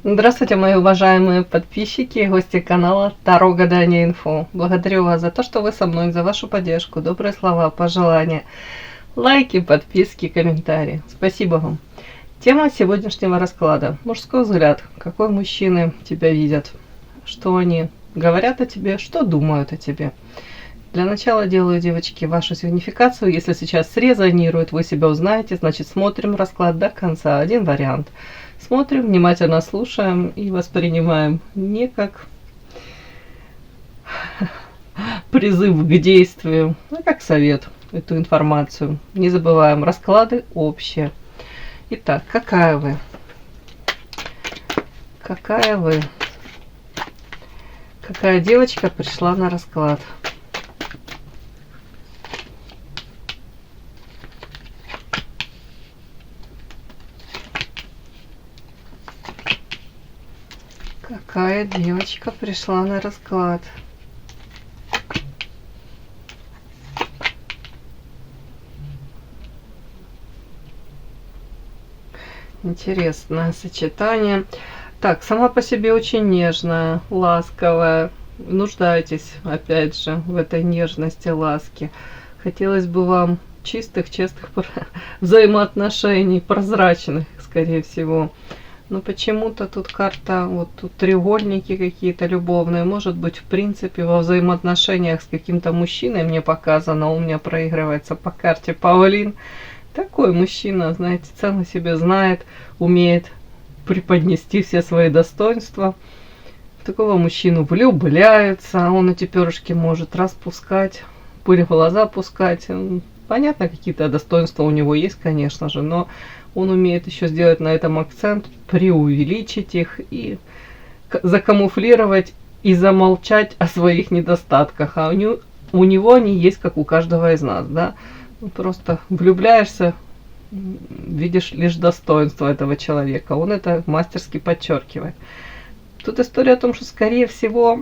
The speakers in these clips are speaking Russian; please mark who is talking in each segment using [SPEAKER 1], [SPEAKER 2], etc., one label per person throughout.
[SPEAKER 1] Здравствуйте, мои уважаемые подписчики и гости канала Таро Гадание Инфо. Благодарю вас за то, что вы со мной, за вашу поддержку, добрые слова, пожелания, лайки, подписки, комментарии. Спасибо вам. Тема сегодняшнего расклада. Мужской взгляд. Какой мужчины тебя видят? Что они говорят о тебе? Что думают о тебе? Для начала делаю, девочки, вашу сигнификацию. Если сейчас срезонирует, вы себя узнаете, значит смотрим расклад до конца. Один вариант. Смотрим, внимательно слушаем и воспринимаем не как призыв к действию, а как совет, эту информацию. Не забываем, расклады общие. Итак, какая вы? Какая вы? Какая девочка пришла на расклад? Какая девочка пришла на расклад? Интересное сочетание. Так, сама по себе очень нежная, ласковая. Нуждаетесь, опять же, в этой нежности, ласке. Хотелось бы вам чистых, честных взаимоотношений, прозрачных, скорее всего. Но почему-то тут карта, вот тут треугольники какие-то любовные. Может быть, в принципе, во взаимоотношениях с каким-то мужчиной мне показано, у меня проигрывается по карте Паулин. Такой мужчина, знаете, цену себе знает, умеет преподнести все свои достоинства. В такого мужчину влюбляются, он эти перышки может распускать, пыль в глаза пускать. Понятно, какие-то достоинства у него есть, конечно же, но он умеет еще сделать на этом акцент, преувеличить их и закамуфлировать и замолчать о своих недостатках. А у него они есть, как у каждого из нас, да. Просто влюбляешься, видишь лишь достоинство этого человека. Он это мастерски подчеркивает. Тут история о том, что, скорее всего,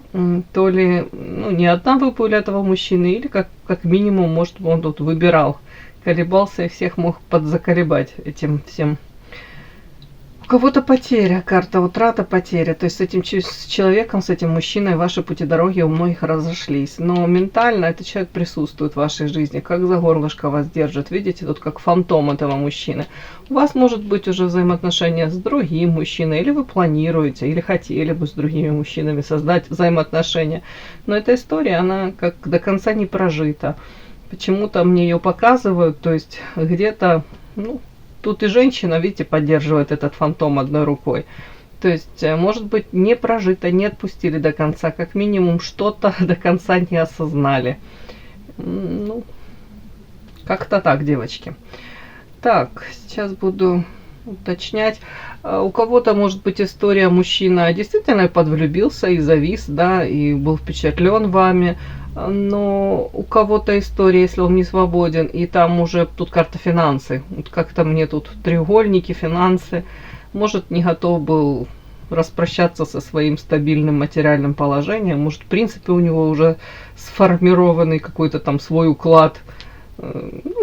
[SPEAKER 1] то ли не одна вы были этого мужчины, или как минимум, может, он тут выбирал, колебался и всех мог подзаколебать этим всем. У кого-то потеря, карта утрата, потеря. То есть с этим человеком, с этим мужчиной ваши пути дороги у многих разошлись. Но ментально этот человек присутствует в вашей жизни, как за горлышко вас держит. Видите, тут как фантом этого мужчины. У вас может быть уже взаимоотношения с другим мужчиной, или вы планируете, или хотели бы с другими мужчинами создать взаимоотношения. Но эта история, она как до конца не прожита. Почему-то мне ее показывают, то есть где-то, тут и женщина, видите, поддерживает этот фантом одной рукой. То есть, может быть, не прожито, не отпустили до конца, как минимум что-то до конца не осознали. Как-то так, девочки. Так, сейчас буду уточнять. У кого-то может быть история, мужчина действительно подвлюбился и завис, да, и был впечатлен вами. Но у кого-то история, если он не свободен, и там уже тут карта финансы. Вот как-то мне тут треугольники, финансы. Может, не готов был распрощаться со своим стабильным материальным положением. Может, в принципе, у него уже сформированный какой-то там свой уклад,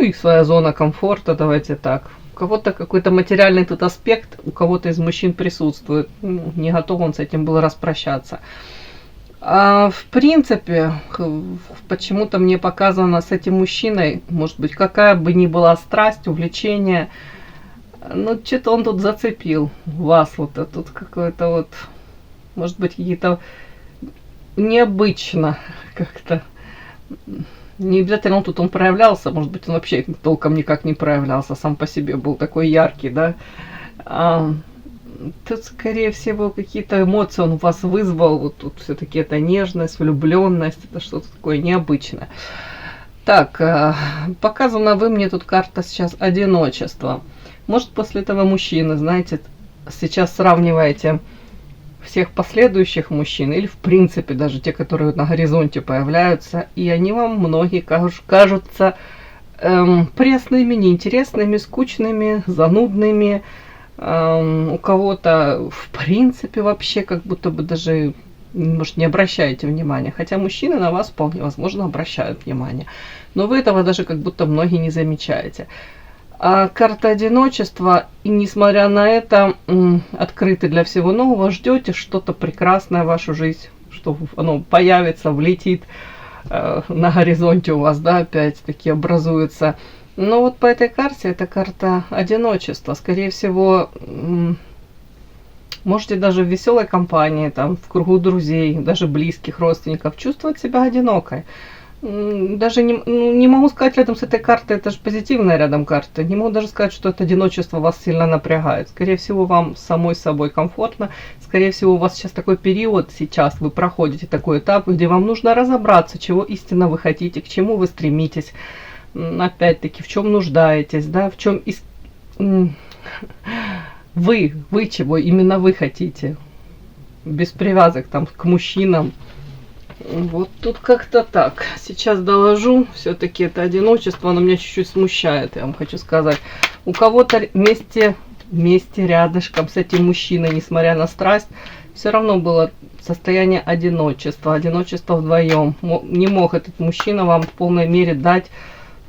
[SPEAKER 1] и своя зона комфорта, давайте так. У кого-то какой-то материальный тут аспект, у кого-то из мужчин присутствует. Не готов он с этим был распрощаться. А в принципе, почему-то мне показано с этим мужчиной, может быть, какая бы ни была страсть, увлечение, что-то он тут зацепил вас, вот тут какое-то вот, может быть, какие-то необычно как-то. Не обязательно он проявлялся, может быть, он вообще толком никак не проявлялся, сам по себе был такой яркий, да. Тут, скорее всего, какие-то эмоции он у вас вызвал. Вот тут все-таки это нежность, влюбленность, это что-то такое необычное. Так, показано вы мне тут карта сейчас одиночество. Может, после этого мужчины, знаете, сейчас сравниваете всех последующих мужчин, или в принципе даже те, которые на горизонте появляются, и они вам многие кажутся пресными, неинтересными, скучными, занудными. У кого-то в принципе вообще как будто бы даже, может, не обращаете внимания. Хотя мужчины на вас вполне возможно обращают внимание. Но вы этого даже как будто многие не замечаете. А карта одиночества, и несмотря на это, открыты для всего нового, ждете что-то прекрасное в вашу жизнь, что оно появится, влетит на горизонте у вас, да, опять-таки образуется. Но вот по этой карте, это карта одиночества. Скорее всего, можете даже в веселой компании, там, в кругу друзей, даже близких родственников чувствовать себя одинокой. Даже не могу сказать рядом с этой картой, это же позитивная рядом карта. Не могу даже сказать, что это одиночество вас сильно напрягает. Скорее всего, вам самой собой комфортно. Скорее всего, у вас сейчас такой период, сейчас вы проходите такой этап, где вам нужно разобраться, чего истинно вы хотите, к чему вы стремитесь. Опять-таки, в чем нуждаетесь, да, в чем вы чего именно вы хотите. Без привязок там к мужчинам. Вот тут как-то так. Сейчас доложу. Все-таки это одиночество, оно меня чуть-чуть смущает, я вам хочу сказать. У кого-то вместе рядышком с этим мужчиной, несмотря на страсть, все равно было состояние одиночества. Одиночество вдвоем. Не мог этот мужчина вам в полной мере дать,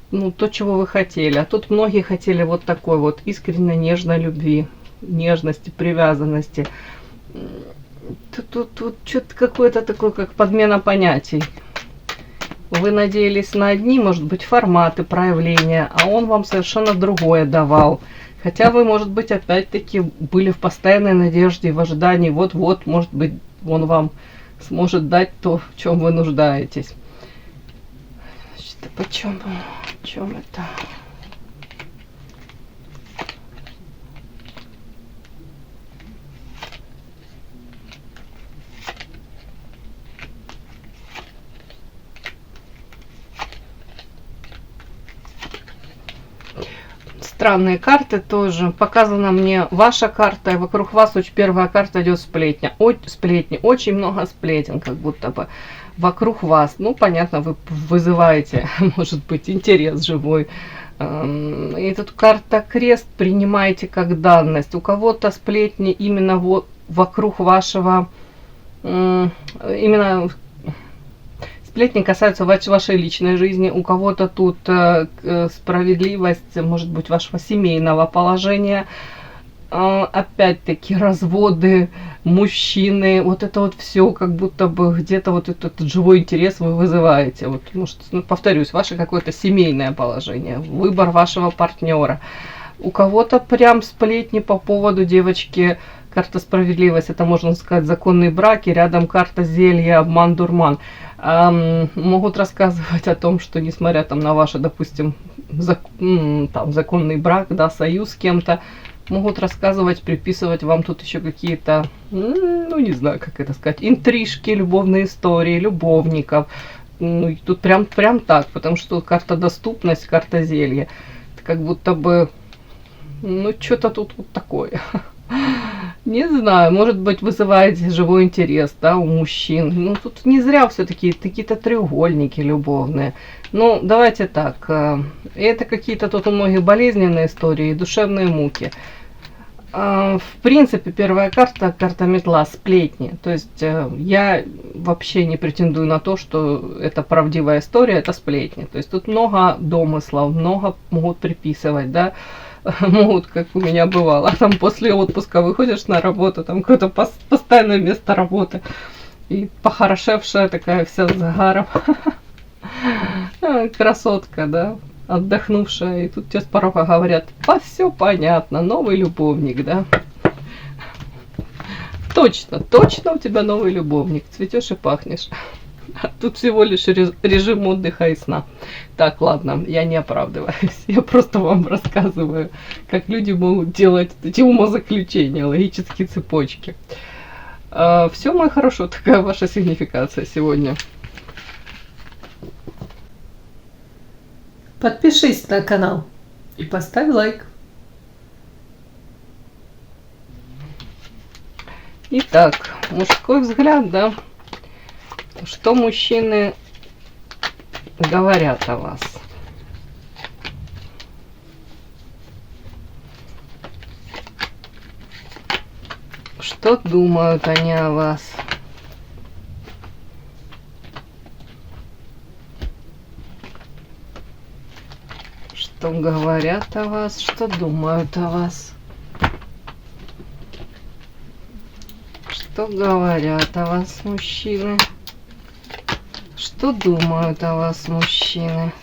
[SPEAKER 1] ну, то, чего вы хотели. А тут многие хотели вот такой вот искренней, нежной любви, нежности, привязанности. Тут что-то какое-то такое, как подмена понятий. Вы надеялись на одни, может быть, форматы проявления, а он вам совершенно другое давал. Хотя вы, может быть, опять-таки были в постоянной надежде, в ожидании, вот-вот, может быть, он вам сможет дать то, в чем вы нуждаетесь. Значит, а о чем это? Странные карты тоже. Показана мне ваша карта, и вокруг вас очень первая карта идет сплетня. Сплетни. Очень много сплетен, как будто бы вокруг вас. Ну, понятно, вы вызываете, может быть, интерес живой. И тут карта крест принимаете как данность. У кого-то сплетни именно вот вокруг вашего, именно сплетни касаются вашей личной жизни, у кого-то тут справедливость, может быть, вашего семейного положения, опять-таки разводы, мужчины, вот это вот все, как будто бы где-то вот этот живой интерес вы вызываете. Вот, может, ну, повторюсь, ваше какое-то семейное положение, выбор вашего партнера. У кого-то прям сплетни по поводу девочки. Карта справедливость, это, можно сказать, законный брак, и рядом карта зелья, обман, дурман. Могут рассказывать о том, что несмотря там на ваш, допустим, там, законный брак, да, союз с кем-то, могут рассказывать, приписывать вам тут еще какие-то, ну, не знаю, как это сказать, интрижки, любовные истории, любовников. Ну, тут прям так, потому что тут карта доступность, карта зелья. Это как будто бы, ну, что-то тут вот такое. Не знаю, может быть, вызывает живой интерес, да, у мужчин. Ну, тут не зря все-таки какие-то треугольники любовные. Ну, давайте так. Это какие-то тут у многих болезненные истории, душевные муки. В принципе, первая карта, карта метла, сплетни. То есть я вообще не претендую на то, что это правдивая история, это сплетни. То есть тут много домыслов, много могут приписывать, да. Могут, как у меня бывало, там после отпуска выходишь на работу, там какое-то постоянное место работы, и похорошевшая такая вся с загаром, красотка, да, отдохнувшая, и тут тебе с порога говорят: все понятно, новый любовник, да. Точно у тебя новый любовник, цветешь и пахнешь. Тут всего лишь режим отдыха и сна. Так, ладно, я не оправдываюсь. Я просто вам рассказываю, как люди могут делать эти умозаключения, логические цепочки. Все, мой хорошо, такая ваша сигнификация сегодня.
[SPEAKER 2] Подпишись на канал и поставь лайк.
[SPEAKER 1] Итак, мужской взгляд, да. Что мужчины говорят о вас? Что думают они о вас? Что говорят о вас, что думают о вас. Что говорят о вас мужчины. Что думают о вас мужчины.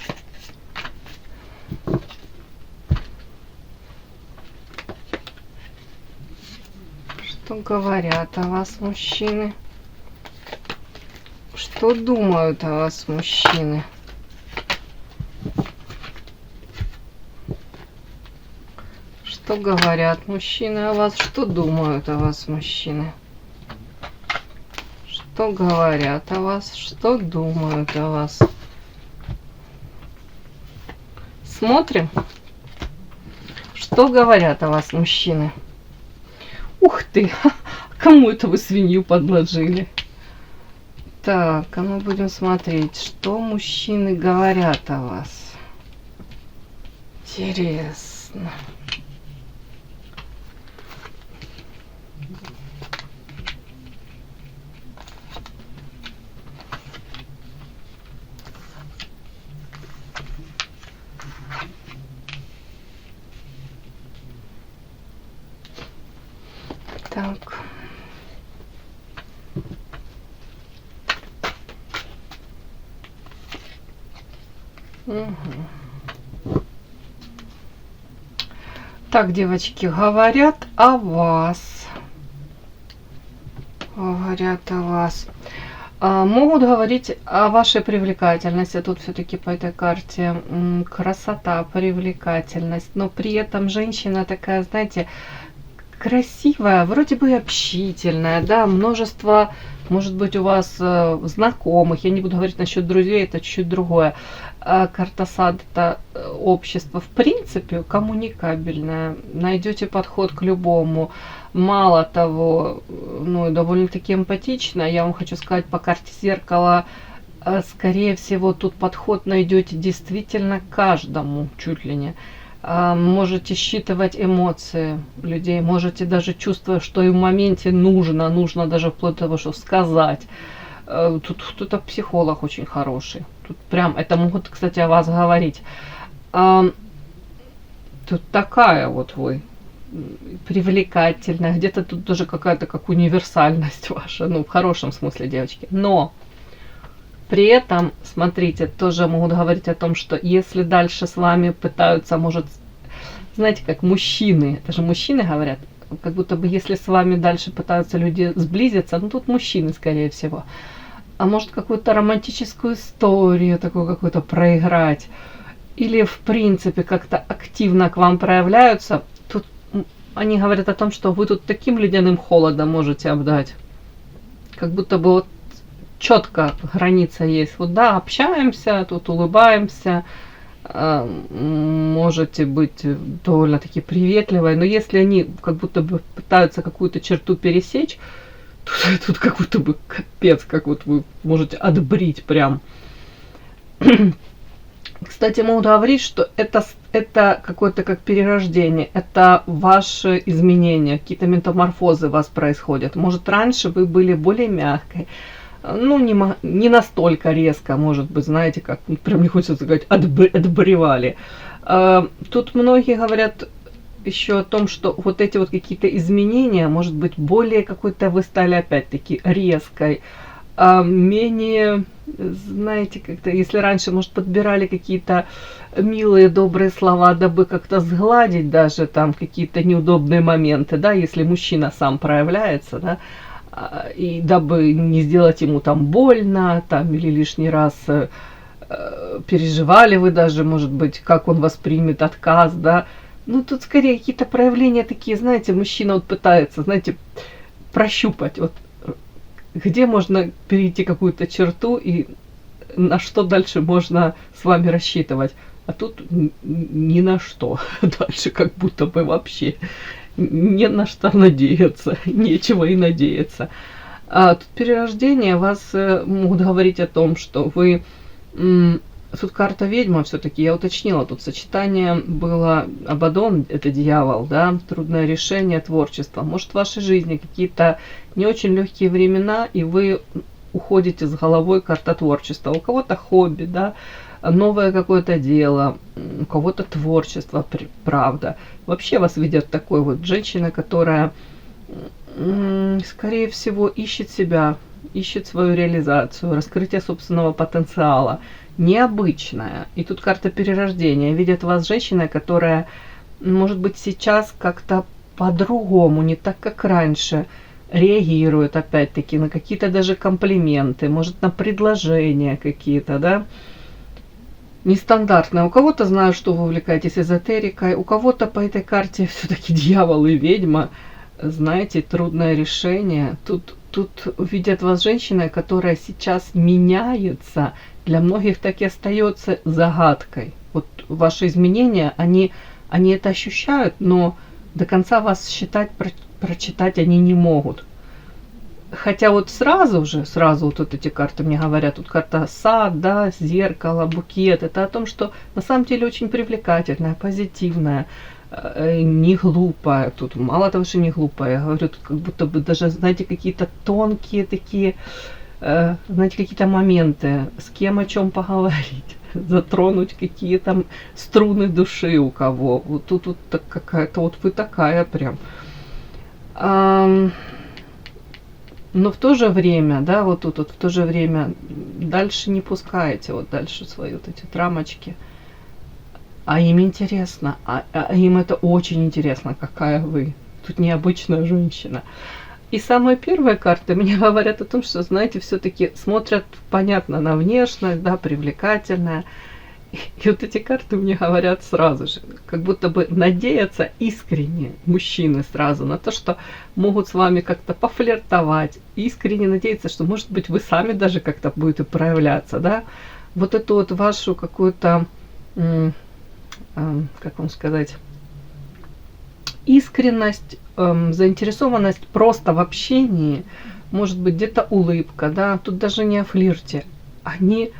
[SPEAKER 1] Что говорят о вас мужчины. Что думают о вас мужчины. Что говорят мужчины о вас, что думают о вас мужчины. Что говорят о вас, что думают о вас. Смотрим, что говорят о вас мужчины. Ух ты, кому это вы свинью подложили? Так, а мы будем смотреть, что мужчины говорят о вас. Интересно. Так. Угу. Так, девочки, говорят о вас. Говорят о вас. Могут говорить о вашей привлекательности. Тут все-таки по этой карте красота, привлекательность. Но при этом женщина такая, знаете, красивая, вроде бы общительная, да, множество, может быть, у вас знакомых. Я не буду говорить насчет друзей, это чуть-чуть другое. Карта сад — это общество, в принципе, коммуникабельное. Найдете подход к любому. Мало того, ну, довольно-таки эмпатично. Я вам хочу сказать, по карте зеркала, скорее всего, тут подход найдете действительно каждому, чуть ли не. Можете считывать эмоции людей, можете даже чувствовать, что им в моменте нужно даже вплоть до того, что сказать. Тут кто-то психолог очень хороший. Тут прям, это могут, кстати, о вас говорить. Тут такая вот вы привлекательная, где-то тут тоже какая-то как универсальность ваша, ну, в хорошем смысле, девочки. Но при этом, смотрите, тоже могут говорить о том, что если дальше с вами пытаются, может, знаете, как мужчины, это же мужчины говорят, как будто бы если с вами дальше пытаются люди сблизиться, ну тут мужчины, скорее всего, а может какую-то романтическую историю такую какую-то проиграть, или в принципе как-то активно к вам проявляются, тут они говорят о том, что вы тут таким ледяным холодом можете обдать, как будто бы вот четко граница есть. Вот да, общаемся, тут улыбаемся, можете быть довольно-таки приветливой, но если они как будто бы пытаются какую-то черту пересечь, тут как будто бы капец, как вот вы можете отбрить прям. Кстати, могу говорить, что это какое-то как перерождение, это ваши изменения, какие-то метаморфозы у вас происходят. Может, раньше вы были более мягкой, ну, не настолько резко, может быть, знаете, как, прям не хочется сказать, отбревали. Тут многие говорят еще о том, что вот эти вот какие-то изменения, может быть, более какой-то вы стали опять-таки резкой, менее, знаете, как-то, если раньше, может, подбирали какие-то милые, добрые слова, дабы как-то сгладить даже там какие-то неудобные моменты, да, если мужчина сам проявляется, да, и дабы не сделать ему там больно, там, или лишний раз переживали вы даже, может быть, как он воспримет отказ, да. Ну, тут скорее какие-то проявления такие, знаете, мужчина вот пытается, знаете, прощупать, вот, где можно перейти какую-то черту и на что дальше можно с вами рассчитывать. А тут ни на что дальше, как будто бы вообще не на что надеяться, нечего и надеяться. Тут перерождение, вас могут говорить о том, что вы... Тут карта ведьма все-таки, я уточнила, тут сочетание было Абаддон, это дьявол, да, трудное решение, творчество. Может, в вашей жизни какие-то не очень легкие времена, и вы уходите с головой, карта творчества. У кого-то хобби, да, новое какое-то дело, у кого-то творчество, правда. Вообще вас видят такой вот женщина, которая, скорее всего, ищет себя, ищет свою реализацию, раскрытие собственного потенциала. Необычная. И тут карта перерождения. Видят вас женщина, которая, может быть, сейчас как-то по-другому, не так, как раньше, реагирует, опять-таки, на какие-то даже комплименты, может, на предложения какие-то, да, нестандартные. У кого-то знаю, что вы увлекаетесь эзотерикой, у кого-то по этой карте все-таки дьявол и ведьма, знаете, трудное решение. Тут видят вас женщина, которая сейчас меняется, для многих так и остается загадкой. Вот ваши изменения, они это ощущают, но до конца вас считать, прочитать они не могут. Хотя вот сразу вот эти карты мне говорят, тут карта сад, да, зеркало, букет, это о том, что на самом деле очень привлекательная, позитивная, не глупая. Тут мало того, что не глупая, я говорю, тут как будто бы даже, знаете, какие-то тонкие такие, знаете, какие-то моменты, с кем о чем поговорить, затронуть какие-то струны души у кого. Вот тут вот какая-то, вот вы такая прям. Но в то же время, да, вот тут вот в то же время дальше не пускаете, вот дальше свои вот эти рамочки. А им интересно, а им это очень интересно, какая вы. Тут необычная женщина. И самые первые карты мне говорят о том, что, знаете, все-таки смотрят, понятно, на внешность, да, привлекательная. И вот эти карты мне говорят сразу же, как будто бы надеются искренне мужчины сразу на то, что могут с вами как-то пофлиртовать, искренне надеяться, что, может быть, вы сами даже как-то будете проявляться, да. Вот эту вот вашу какую-то, как вам сказать, искренность, заинтересованность просто в общении, может быть, где-то улыбка, да, тут даже не о флирте, они,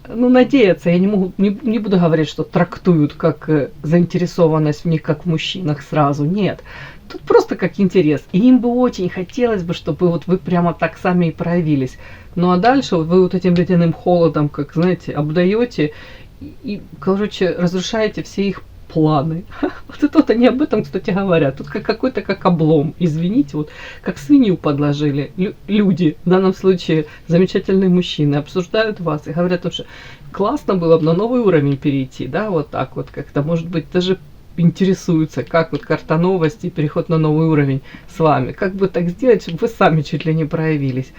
[SPEAKER 1] надеются, я не буду говорить, что трактуют как заинтересованность в них, как в мужчинах сразу, нет, тут просто как интерес, и им бы очень хотелось бы, чтобы вот вы прямо так сами и проявились, ну а дальше вы вот этим ледяным холодом, как, знаете, обдаете и, короче, разрушаете все их планы. Вот это вот они об этом, кстати, говорят. Тут какой-то как облом, извините, вот как свинью подложили. Люди, в данном случае замечательные мужчины, обсуждают вас и говорят, что классно было бы на новый уровень перейти, да, вот так вот как-то, может быть, даже интересуются, как вот карта новости, переход на новый уровень с вами. Как бы так сделать, чтобы вы сами чуть ли не проявились.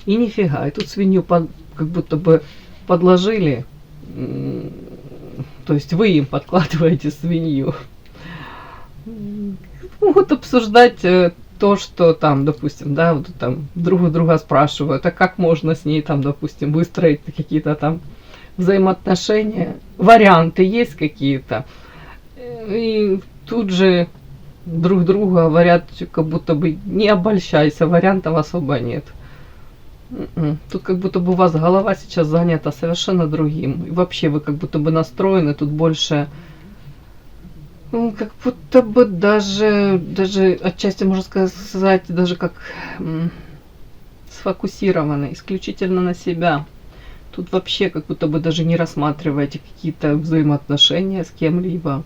[SPEAKER 1] И нифига, и тут свинью как будто бы подложили. То есть вы им подкладываете свинью. Могут обсуждать то, что там, допустим, да, вот там друг у друга спрашивают, а как можно с ней там, допустим, выстроить какие-то там взаимоотношения. Варианты есть какие-то. И тут же друг другу говорят, как будто бы не обольщайся, вариантов особо нет. Тут как будто бы у вас голова сейчас занята совершенно другим. И вообще вы как будто бы настроены тут больше, как будто бы даже отчасти можно сказать, даже как сфокусированы исключительно на себя. Тут вообще как будто бы даже не рассматриваете какие-то взаимоотношения с кем-либо.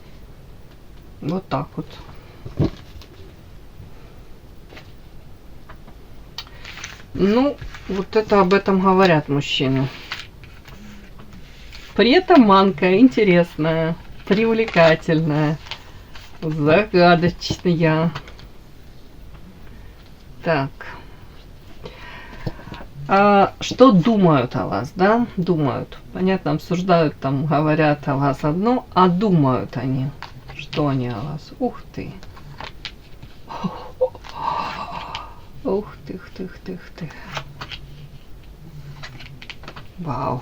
[SPEAKER 1] Вот так вот. Ну, вот это об этом говорят мужчины. При этом манка интересная, привлекательная, загадочная. Так. Что думают о вас, да? Думают. Понятно, обсуждают, там, говорят о вас одно, а думают они. Что они о вас? Ух ты. Ух ты, ух ты, ух ты, ух ты. Вау.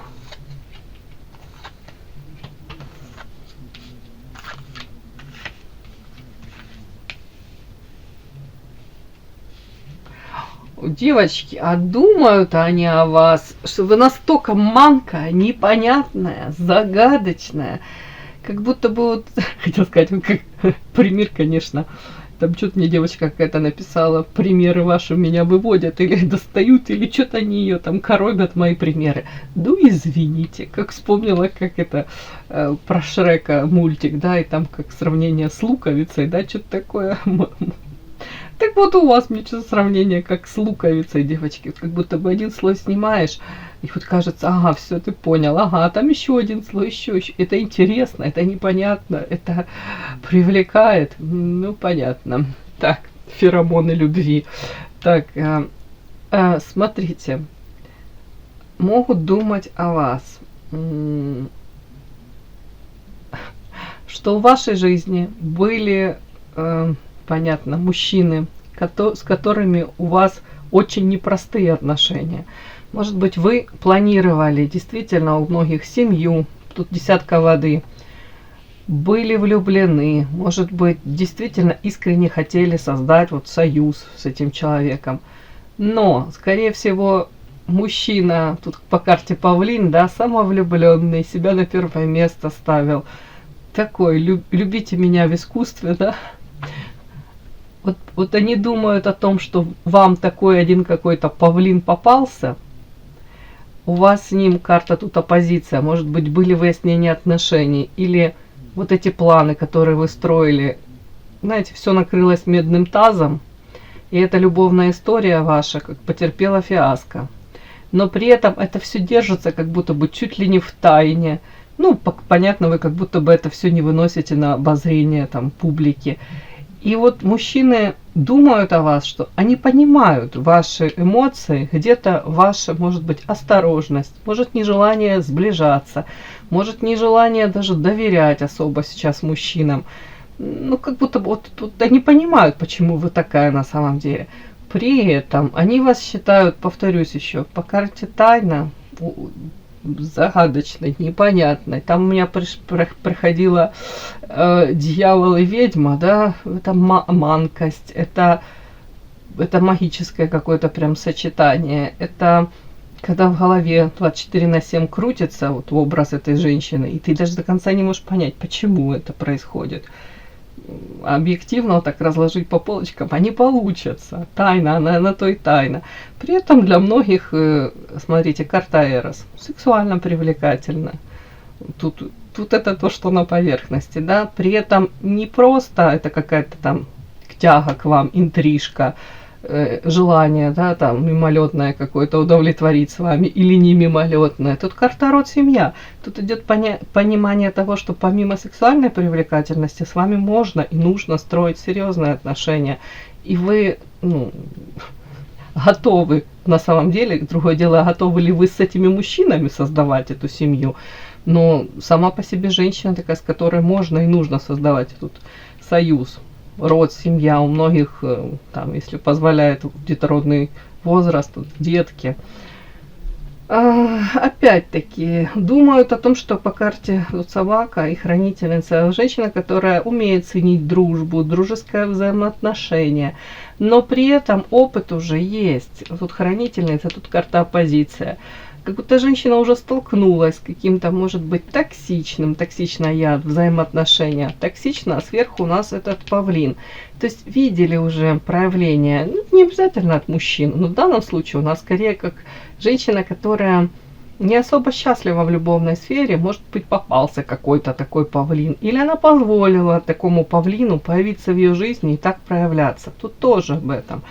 [SPEAKER 1] Девочки, а думают они о вас, что вы настолько манка, непонятная, загадочная, как будто бы вот, хотел сказать, как пример, конечно, Там что-то мне девочка какая-то написала, примеры ваши меня выводят или достают, или что-то они ее там коробят, мои примеры. Ну, извините, как вспомнила, как это про Шрека мультик, да, и там как сравнение с луковицей, да, что-то такое. Так вот у вас мне что-то сравнение как с луковицей, девочки. Как будто бы один слой снимаешь, и вот кажется, ага, все, ты понял, ага, там еще один слой, еще. Это интересно, это непонятно, это привлекает. Ну, понятно. Так, феромоны любви. Так, смотрите. Могут думать о вас, что в вашей жизни были, понятно, мужчины, с которыми у вас очень непростые отношения. Может быть, вы планировали действительно у многих семью, тут десятка воды, были влюблены, может быть, действительно искренне хотели создать вот союз с этим человеком. Но, скорее всего, мужчина, тут по карте павлин, да, самовлюбленный, себя на первое место ставил. Такой, любите меня в искусстве, да. Вот они думают о том, что вам такой один какой-то павлин попался, у вас с ним карта тут оппозиция, может быть, были выяснения отношений, или вот эти планы, которые вы строили, знаете, все накрылось медным тазом, и эта любовная история ваша как потерпела фиаско. Но при этом это все держится как будто бы чуть ли не в тайне. Ну, понятно, вы как будто бы это все не выносите на обозрение там публики. И вот мужчины думают о вас, что они понимают ваши эмоции, где-то ваша, может быть, осторожность, может, нежелание сближаться, может, нежелание даже доверять особо сейчас мужчинам. Ну, как будто бы вот тут они понимают, почему вы такая на самом деле. При этом они вас считают, повторюсь еще, по карте тайна, загадочной, непонятной. Там у меня приходила дьявол и ведьма, да, это манкость, это магическое какое-то прям сочетание, это когда в голове 24/7 крутится вот образ этой женщины, и ты даже до конца не можешь понять, почему это происходит. Объективно вот так разложить по полочкам, они получатся. Тайна, она на то и тайна. При этом для многих, смотрите, карта Эрос, сексуально привлекательна. Тут это то, что на поверхности, да. При этом не просто это какая-то там тяга к вам, интрижка, желание, да, там, мимолетное какое-то удовлетворить с вами или не мимолетное. Тут карта род, семья. Тут идет понимание того, что помимо сексуальной привлекательности с вами можно и нужно строить серьезные отношения. И вы, ну, готовы на самом деле, другое дело, готовы ли вы с этими мужчинами создавать эту семью. Но сама по себе женщина такая, с которой можно и нужно создавать этот союз. Род, семья, у многих, там, если позволяет детородный возраст, детки. Опять-таки, думают о том, что по карте вот собака и хранительница, женщина, которая умеет ценить дружбу, дружеское взаимоотношение, но при этом опыт уже есть. Тут хранительница, тут карта оппозиция. Как будто женщина уже столкнулась с каким-то, может быть, токсичное взаимоотношения. Токсично, а сверху у нас этот павлин. То есть видели уже проявление, ну, не обязательно от мужчин, но в данном случае у нас скорее как женщина, которая не особо счастлива в любовной сфере, может быть, попался какой-то такой павлин. Или она позволила такому павлину появиться в ее жизни и так проявляться. Тут тоже об этом.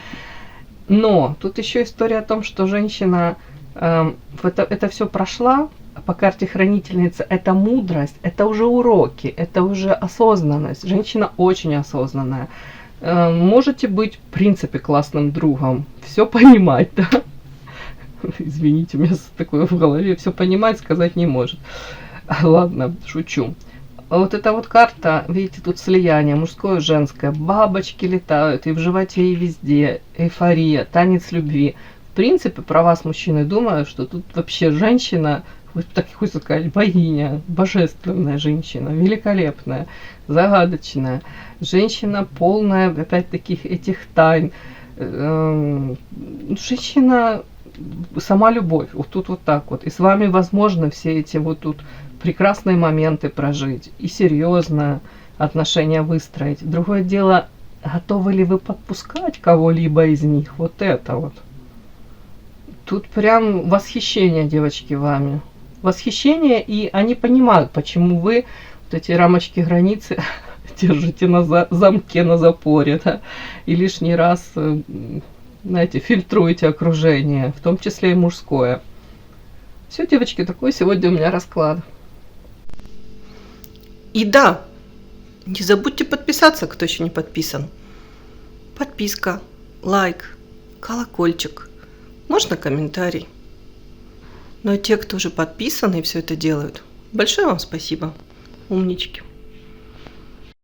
[SPEAKER 1] Но тут еще история о том, что женщина это все прошла, по карте хранительницы, это мудрость, это уже уроки, это уже осознанность. Женщина очень осознанная. Можете быть, в принципе, классным другом, все понимать, да? Извините, у меня такое в голове, все понимать, сказать не может. Ладно, шучу. Вот эта вот карта, видите, тут слияние, мужское и женское, бабочки летают и в животе, и везде, эйфория, танец любви. В принципе, про вас, мужчины, думаю, что тут вообще женщина, так хочется сказать, богиня, божественная женщина, великолепная, загадочная. Женщина полная, опять-таки, этих тайн. Женщина, сама любовь, вот тут вот так вот. И с вами возможно все эти вот тут прекрасные моменты прожить и серьезное отношения выстроить. Другое дело, готовы ли вы подпускать кого-либо из них? Вот это вот. Тут прям восхищение, девочки, вами. Восхищение, и они понимают, почему вы вот эти рамочки, границы держите на замке, на запоре, да, и лишний раз, знаете, фильтруете окружение, в том числе и мужское. Все, девочки, такой сегодня у меня расклад. И да, не забудьте подписаться, кто еще не подписан. Подписка, лайк, колокольчик, можно комментарий. Но те, кто уже подписаны и все это делают, большое вам спасибо, умнички.